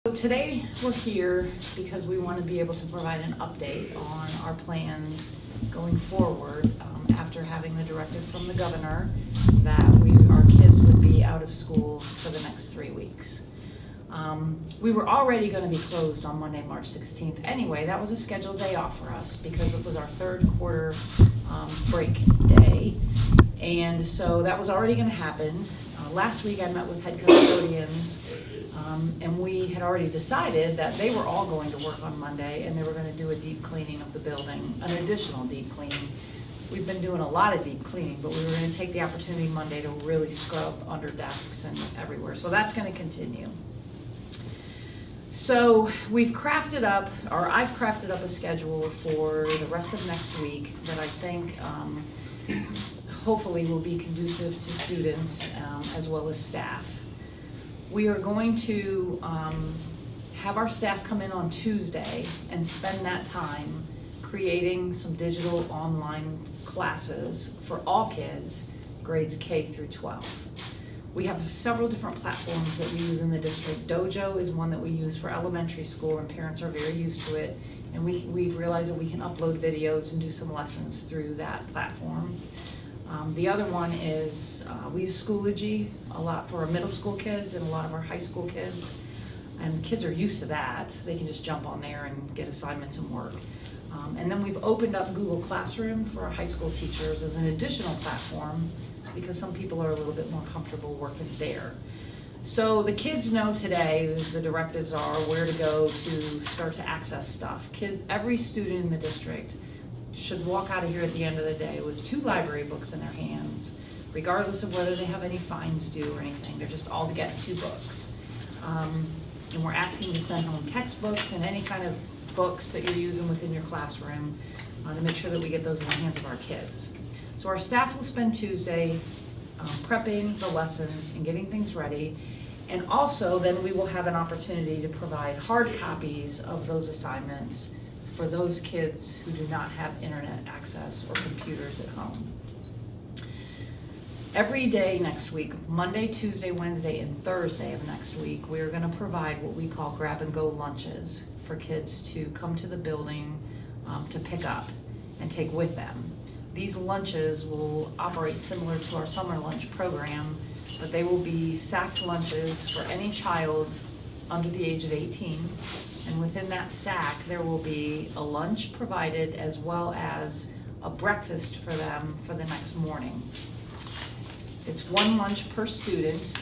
So today we're here because we want to be able to provide an update on our plans going forward after having the directive from the governor that our kids would be out of school for the next 3 weeks. We were already going to be closed on Monday, March 16th anyway. That was a scheduled day off for us because it was our third quarter break day, and so that was already going to happen. Last week I met with head custodians and we had already decided that they were all going to work on Monday and they were going to do a deep cleaning of the building, an additional deep cleaning. We've been doing a lot of deep cleaning, but we were going to take the opportunity Monday to really scrub under desks and everywhere. So that's going to continue. So I've crafted up a schedule for the rest of next week that I think hopefully will be conducive to students as well as staff. We are going to have our staff come in on Tuesday and spend that time creating some digital online classes for all kids, grades K through 12. We have several different platforms that we use in the district. Dojo is one that we use for elementary school, and parents are very used to it. And we've realized that we can upload videos and do some lessons through that platform. The other one is we use Schoology a lot for our middle school kids and a lot of our high school kids. And kids are used to that. They can just jump on there and get assignments and work. And then we've opened up Google Classroom for our high school teachers as an additional platform because some people are a little bit more comfortable working there. So the kids know today, the directives are where to go to start to access stuff. Every student in the district should walk out of here at the end of the day with 2 library books in their hands, regardless of whether they have any fines due or anything. They're just all to get 2 books. And we're asking to send home textbooks and any kind of books that you're using within your classroom to make sure that we get those in the hands of our kids. So our staff will spend Tuesday prepping the lessons and getting things ready. And also then we will have an opportunity to provide hard copies of those assignments for those kids who do not have internet access or computers at home. Every day next week, Monday, Tuesday, Wednesday, and Thursday of next week, we are going to provide what we call grab-and-go lunches for kids to come to the building to pick up and take with them. These lunches will operate similar to our summer lunch program, but they will be sacked lunches for any child under the age of 18. And within that sack, there will be a lunch provided as well as a breakfast for them for the next morning. It's 1 lunch per student.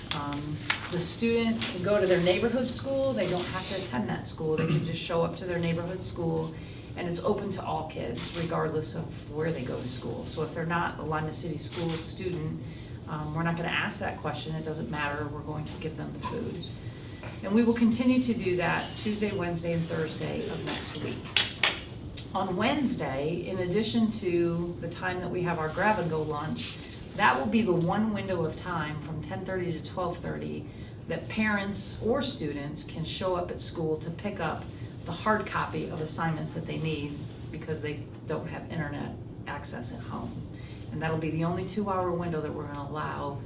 The student can go to their neighborhood school. They don't have to attend that school. They can just show up to their neighborhood school, and it's open to all kids regardless of where they go to school. So if they're not a Lima City Schools student, we're not going to ask that question. It doesn't matter. We're going to give them the food. And we will continue to do that Tuesday, Wednesday, and Thursday of next week. On Wednesday, in addition to the time that we have our grab-and-go lunch, that will be the one window of time from 10:30 to 12:30 that parents or students can show up at school to pick up the hard copy of assignments that they need because they don't have internet access at home. And that'll be the only 2-hour window that we're going to allow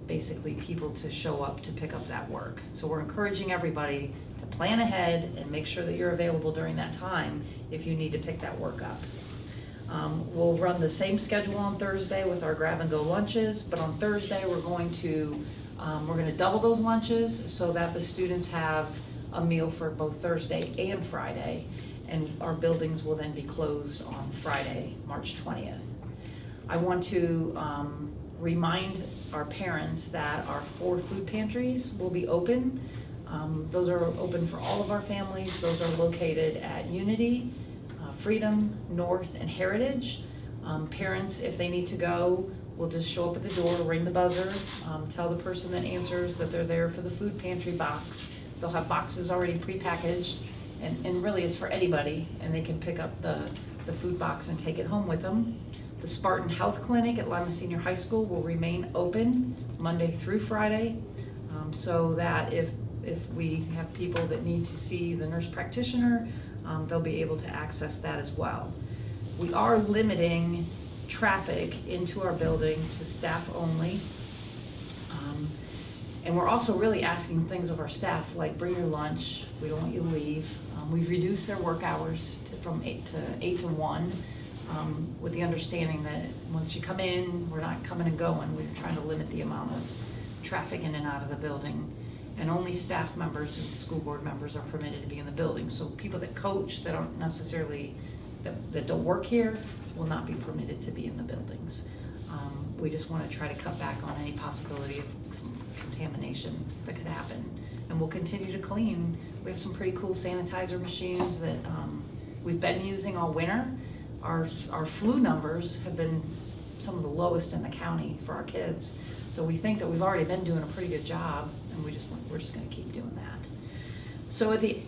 basically people to show up to pick up that work. So we're encouraging everybody to plan ahead and make sure that you're available during that time if you need to pick that work up. We'll run the same schedule on Thursday with our grab-and-go lunches, but on Thursday we're going to double those lunches so that the students have a meal for both Thursday and Friday, and our buildings will then be closed on Friday, March 20th. I want to remind our parents that our 4 food pantries will be open. Those are open for all of our families. Those are located at Unity, Freedom, North, and Heritage. Parents, if they need to go, will just show up at the door, ring the buzzer, tell the person that answers that they're there for the food pantry box. They'll have boxes already prepackaged, and really it's for anybody, and they can pick up the food box and take it home with them. The Spartan Health Clinic at Lima Senior High School will remain open Monday through Friday, so that if we have people that need to see the nurse practitioner, they'll be able to access that as well. We are limiting traffic into our building to staff only. And we're also really asking things of our staff, like bring your lunch, we don't want you to leave. We've reduced their work hours from 8 to 1, with the understanding that once you come in, we're not coming and going. We're trying to limit the amount of traffic in and out of the building. And only staff members and school board members are permitted to be in the building. So people that coach that aren't necessarily, that don't work here will not be permitted to be in the buildings. We just want to try to cut back on any possibility of some contamination that could happen. And we'll continue to clean. We have some pretty cool sanitizer machines that we've been using all winter. Our flu numbers have been some of the lowest in the county for our kids. So we think that we've already been doing a pretty good job, and we're just going to keep doing that.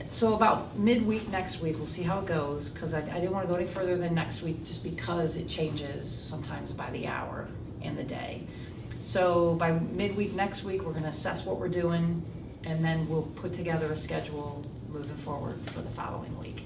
So about midweek next week, we'll see how it goes, because I didn't want to go any further than next week just because it changes sometimes by the hour and the day. So by midweek next week, we're going to assess what we're doing, and then we'll put together a schedule moving forward for the following week.